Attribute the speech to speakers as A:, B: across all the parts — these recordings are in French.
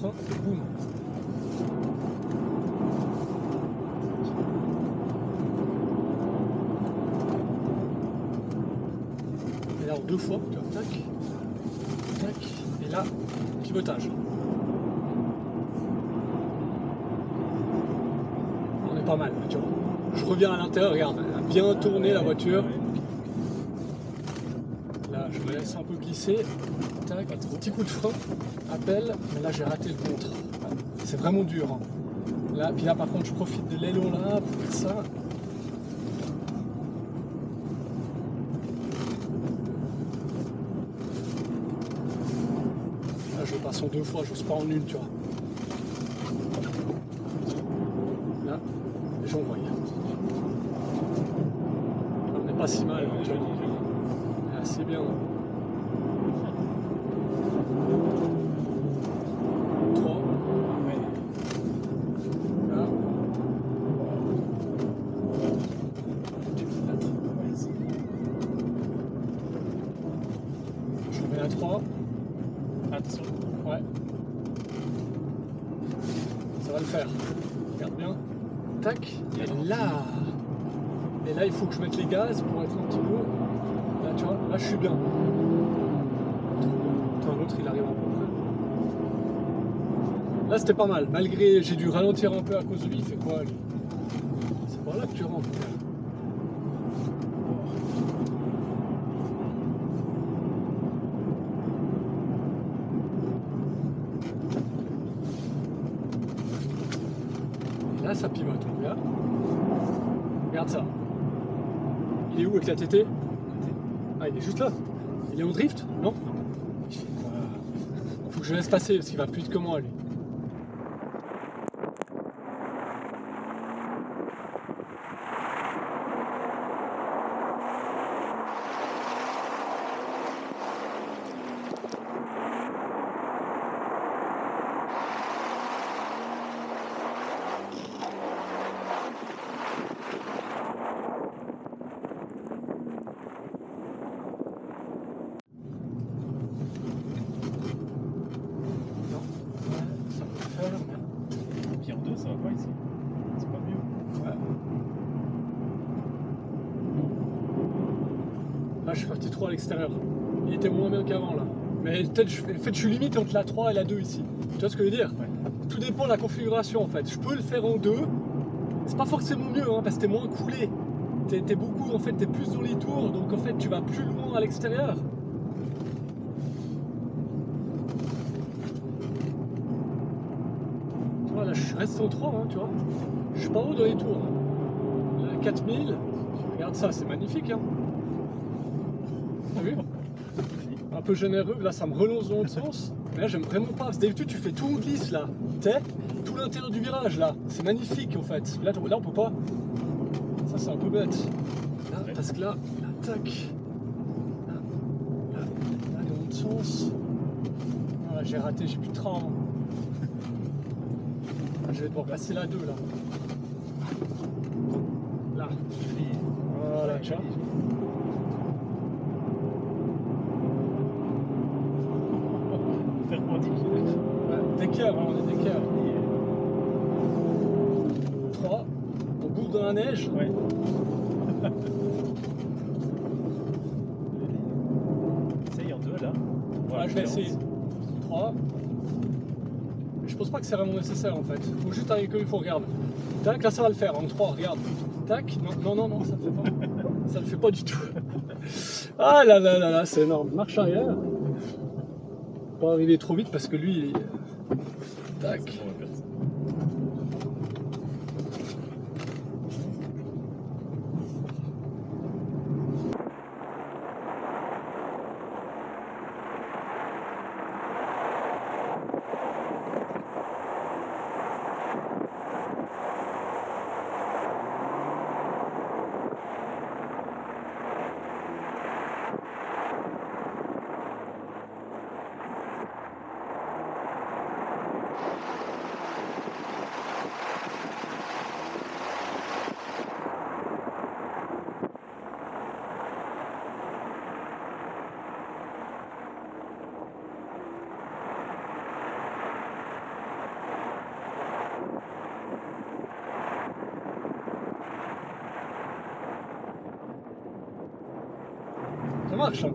A: frein, boum. Et là en 2 fois, tu vois, tac, tac, et là, pivotage. On est pas mal, tu vois. Je reviens à l'intérieur, regarde, elle a bien tourné la voiture. Là, je me laisse un peu glisser. Tac, petit coup de frein, appel, mais là j'ai raté le contre. C'est vraiment dur. Hein. Là, puis là par contre je profite de l'aileron là pour faire ça. Là je passe en 2 fois, j'ose pas en une, tu vois. Là, j'envoie. On n'est pas si mal, tu vois. C'est bien. 3. Ouais. Là. Je remets à 3. Attention. Ouais. Ça va le faire. Regarde bien. Tac. Et là. Et là, il faut que je mette les gaz pour être un petit peu. Là, tu vois, là, je suis bien. Attends, l'autre, il arrive un peu près. Là, c'était pas mal. Malgré, j'ai dû ralentir un peu à cause de lui. Il fait quoi, lui? C'est par là que tu rentres. Et là, ça pivote. Regarde. Regarde ça. Il est où avec la TT? Ah, il est juste là. Il est en drift? Non? Faut que je laisse passer parce qu'il va plus vite que moi, lui. Là, je suis parti trop à l'extérieur. Il était moins bien qu'avant, là. Mais peut-être, en fait, je suis limite entre la 3 et la 2 ici. Tu vois ce que je veux dire? Ouais. Tout dépend de la configuration, en fait. Je peux le faire en 2. C'est pas forcément mieux, hein, parce que t'es moins coulé. T'es beaucoup, en fait, t'es plus dans les tours. Donc, en fait, tu vas plus loin à l'extérieur. Tu vois, là, je reste en 3, hein, tu vois. Je suis pas haut dans les tours. Là, 4000. Regarde ça, c'est magnifique, hein. T'as vu? Un peu généreux, là ça me relance dans l'autre sens. Mais là j'aime vraiment pas, parce que d'habitude tu fais tout en glisse là. T'es tout l'intérieur du virage là. C'est magnifique en fait. Là on peut pas. Ça c'est un peu bête. Là, parce que là, tac. Là, dans l'autre sens. Voilà, j'ai raté, j'ai plus de train. Je vais devoir passer la 2 là. Là. Voilà, tu vois. D'équerre, on est d'équerre. 3. On bouffe dans la neige. Ouais.
B: Essaye en 2 là.
A: Voilà, je vais essayer. 3. Je pense pas que c'est vraiment nécessaire en fait. Faut juste arriver comme il faut, regarde. Tac, là ça va le faire en 3, regarde. Tac, non, ça le fait pas. Ça le fait pas du tout. Ah là là là là, c'est énorme. Marche arrière. Pas arriver trop vite parce que lui, il est... Tac. marche. Hein.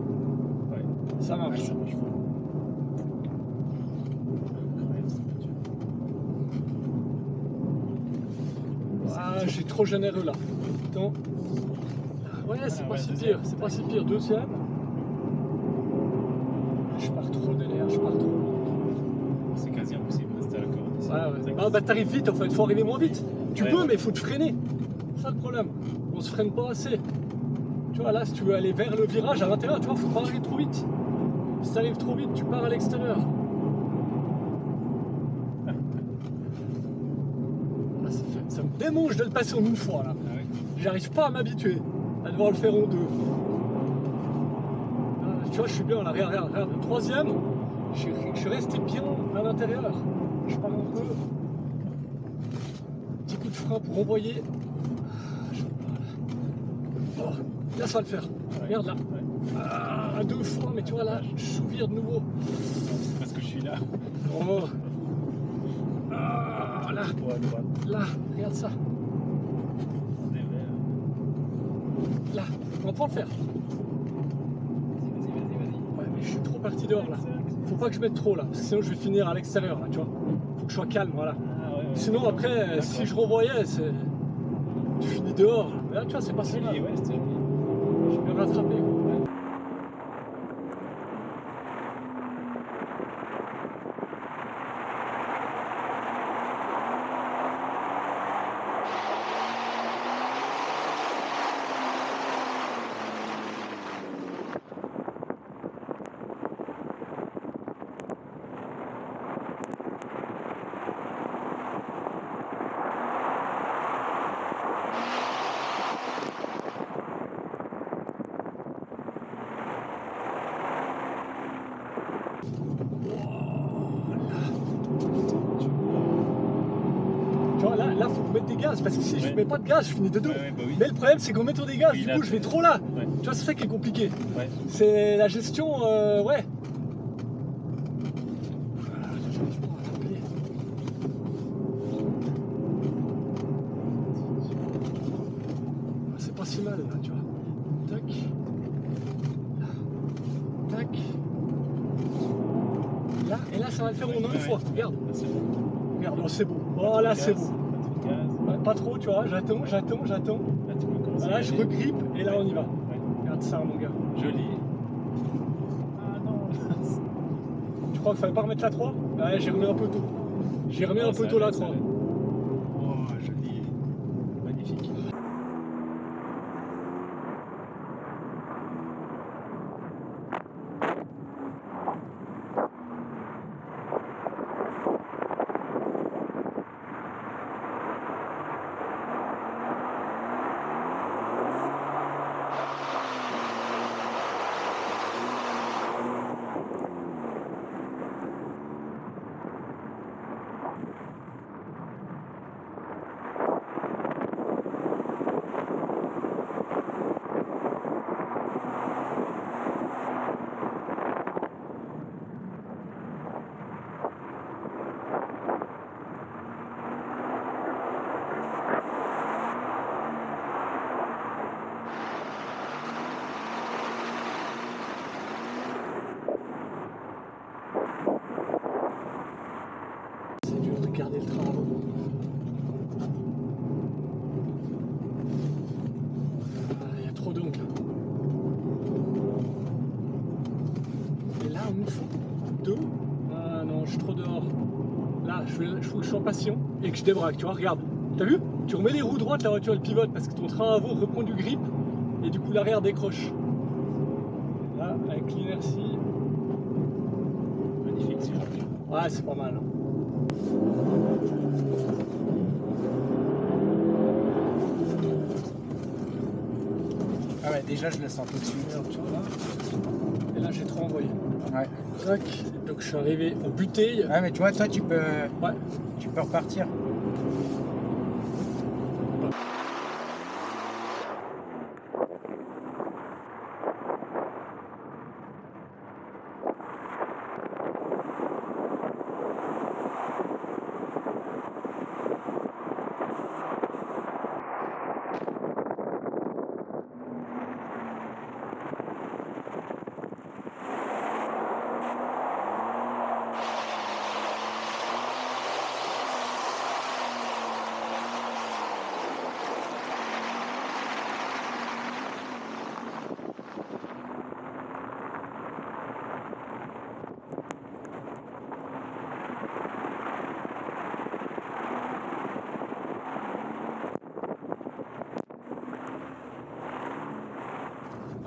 B: Ouais.
A: Ça
B: Ouais,
A: marche.
B: ça marche.
A: Ah, j'ai trop généreux là. Attends. Ouais, c'est pas si pire, c'est pas si pire. Deuxième. Je pars trop derrière, je pars trop.
B: C'est quasi impossible de rester à la corde.
A: Ouais, ouais. Ah, bah t'arrives vite en fait, il faut arriver moins vite. Tu
B: Ouais,
A: peux,
B: ouais.
A: mais il faut te freiner. C'est ça le problème. On se freine pas assez. Tu vois, là, si tu veux aller vers le virage à l'intérieur, tu vois, faut pas arriver trop vite. Si t'arrives trop vite, tu pars à l'extérieur. Ah, ça me démange de le passer en une fois là.
B: Ah ouais.
A: J'arrive pas à m'habituer à devoir le faire en deux. Ah, tu vois, je suis bien là, regarde, regarde, regarde. Le troisième, je suis resté bien à l'intérieur. Je pars un peu. Petit coup de frein pour envoyer. Oh, là, ça va le faire. Regarde là. Ah, deux fois, mais tu vois là, je soupire de nouveau.
B: C'est parce que je suis là.
A: Oh. Ah, là,
B: Pour à droite.
A: là, regarde ça.
B: Des verts.
A: Là, on va le faire.
B: Vas-y.
A: Ouais, mais je suis trop parti dehors là. Faut pas que je mette trop là, parce que sinon je vais finir à l'extérieur là, tu vois. Faut que je sois calme, voilà.
B: Ah ouais, ouais.
A: Sinon après, si je renvoyais, c'est. Tu finis dehors. Mais là, tu vois, c'est pas si mal.
B: Ouais, c'était joli.
A: Je vais rattraper. Tu vois, là, faut mettre des gaz, parce que si je
B: Ouais.
A: mets pas de gaz, je finis de dos.
B: Ouais, bah oui.
A: Mais le problème, c'est qu'en mettant des gaz,
B: Oui,
A: du
B: là,
A: coup, je vais
B: c'est-
A: trop là.
B: Ouais.
A: Tu vois, c'est ça qui est compliqué.
B: Ouais.
A: C'est la gestion, ouais. J'arrive pas à rappeler. C'est pas si mal, là, tu vois. Tac. Tac. Là, et là, ça va le faire en une fois. Regarde.
B: Là, c'est bon.
A: Regarde, oh, c'est beau. Voilà, c'est beau.
B: Gaz.
A: Ouais, pas trop, tu vois. J'attends.
B: Là, tu peux commencer.
A: Voilà,
B: à
A: je
B: aller.
A: regrippe et là, on y va.
B: Ouais.
A: Regarde ça, mon gars.
B: Joli. Ah non.
A: Tu crois qu'il fallait pas remettre la 3? Ouais, j'ai remis un peu tôt. J'ai remis un peu tôt la 3.
B: Oh, joli. Magnifique.
A: C'est dur de garder le train avant. Il y a trop d'ongles. Et là, il me faut 2. Ah non, je suis trop dehors. Là, il faut que je sois patient et que je débraque, tu vois, regarde. T'as vu? Tu remets les roues droites, la voiture elle pivote parce que ton train avant reprend du grip et du coup l'arrière décroche. Là, avec l'inertie.
B: Magnifique, c'est joli.
A: Ouais, c'est pas mal. Hein.
C: Ah ouais, déjà je le sens tout de suite.
A: Regarde, tu vois là. Et là, j'ai trop envoyé.
C: Ouais.
A: Tac. Donc je suis arrivé au butée.
C: Ouais, mais tu vois, toi tu peux
A: Ouais.
C: repartir.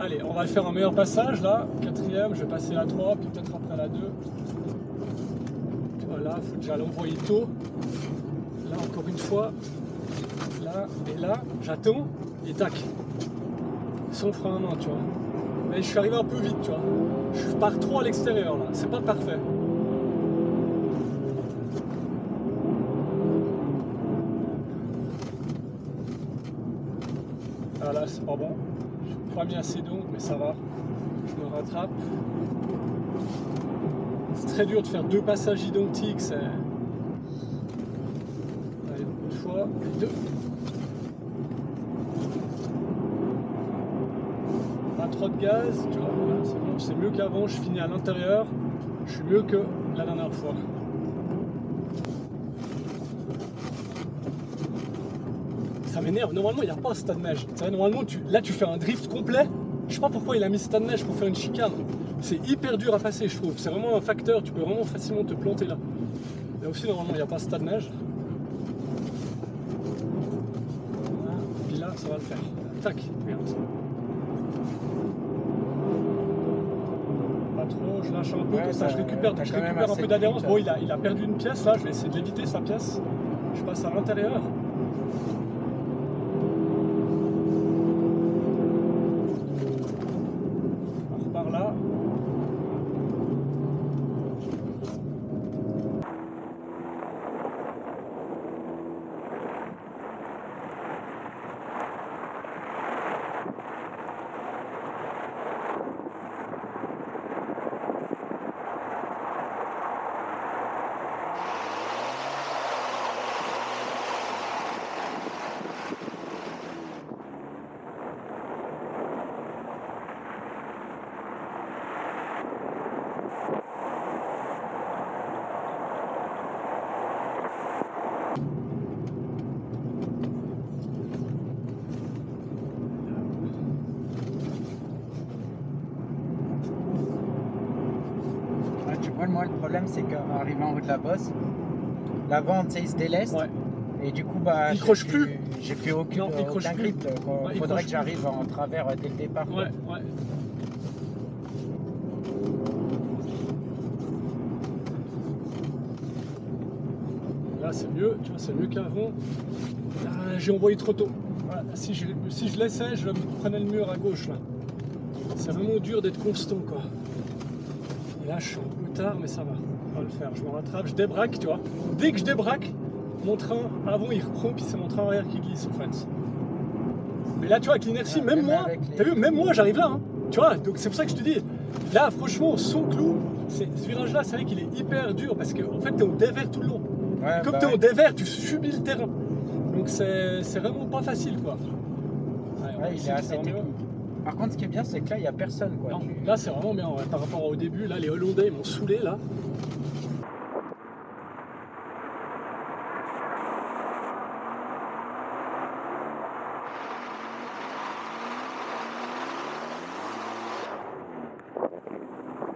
A: Allez, on va faire un meilleur passage là. 4ème, je vais passer la 3, puis peut-être après la 2. Voilà, faut déjà l'envoyer tôt. Là, encore une fois. Là et là, j'attends et tac. Sans frein à main, tu vois. Mais je suis arrivé un peu vite, tu vois. Je pars trop à l'extérieur là, c'est pas parfait. Ah là, c'est pas bon. Je suis pas mis assez d'eau, mais ça va. Je me rattrape. C'est très dur de faire 2 passages identiques. C'est... Allez, une fois, et 2. Pas trop de gaz, tu vois. Voilà, c'est bon, c'est mieux qu'avant. Je finis à l'intérieur. Je suis mieux que la dernière fois. Ça m'énerve. Normalement, il n'y a pas ce tas de neige. Tu sais, normalement, là, tu fais un drift complet. Je sais pas pourquoi il a mis ce tas de neige pour faire une chicane. C'est hyper dur à passer, je trouve. C'est vraiment un facteur. Tu peux vraiment facilement te planter là. Là aussi, normalement, il n'y a pas ce tas de neige. Voilà. Et là, ça va le faire. Tac, regarde. Pas trop, je lâche un peu, comme ça je récupère un peu d'adhérence. Bon, il a perdu une pièce là. Je vais essayer de l'éviter sa pièce. Je passe à l'intérieur. Là.
C: Moi, le problème, c'est qu'arrivé en haut de la bosse, l'avant, tu sais, il se déleste.
A: Ouais.
C: Et du coup, bah,
A: il croche plus.
C: J'ai plus aucun grip. Il faudrait que j'arrive en travers dès le départ.
A: Ouais, ouais. Là, c'est mieux. Tu vois, c'est mieux qu'avant. J'ai envoyé trop tôt. Voilà. Si je laissais, je prenais le mur à gauche là. C'est vraiment dur d'être constant, quoi. Et là, je suis un peu tard, mais ça va. On va le faire. Je me rattrape, je débraque, tu vois. Dès que je débraque, mon train avant il reprend, puis c'est mon train arrière qui glisse en fait. Mais là, tu vois, avec l'inertie, même moi, t'as vu, même moi, j'arrive là. Hein. Tu vois, donc c'est pour ça que je te dis, là, franchement, son clou, ce virage-là, c'est vrai qu'il est hyper dur parce qu'en fait, t'es au dévers tout le long.
C: Ouais,
A: comme t'es au dévers, tu subis le terrain. Donc c'est vraiment pas facile, quoi.
C: Ouais, il est assez technique. Par contre, ce qui est bien, c'est que là, il n'y a personne, quoi.
A: Non, là, c'est vraiment bien, ouais, par rapport au début. Là, les Hollandais, ils m'ont saoulé, là.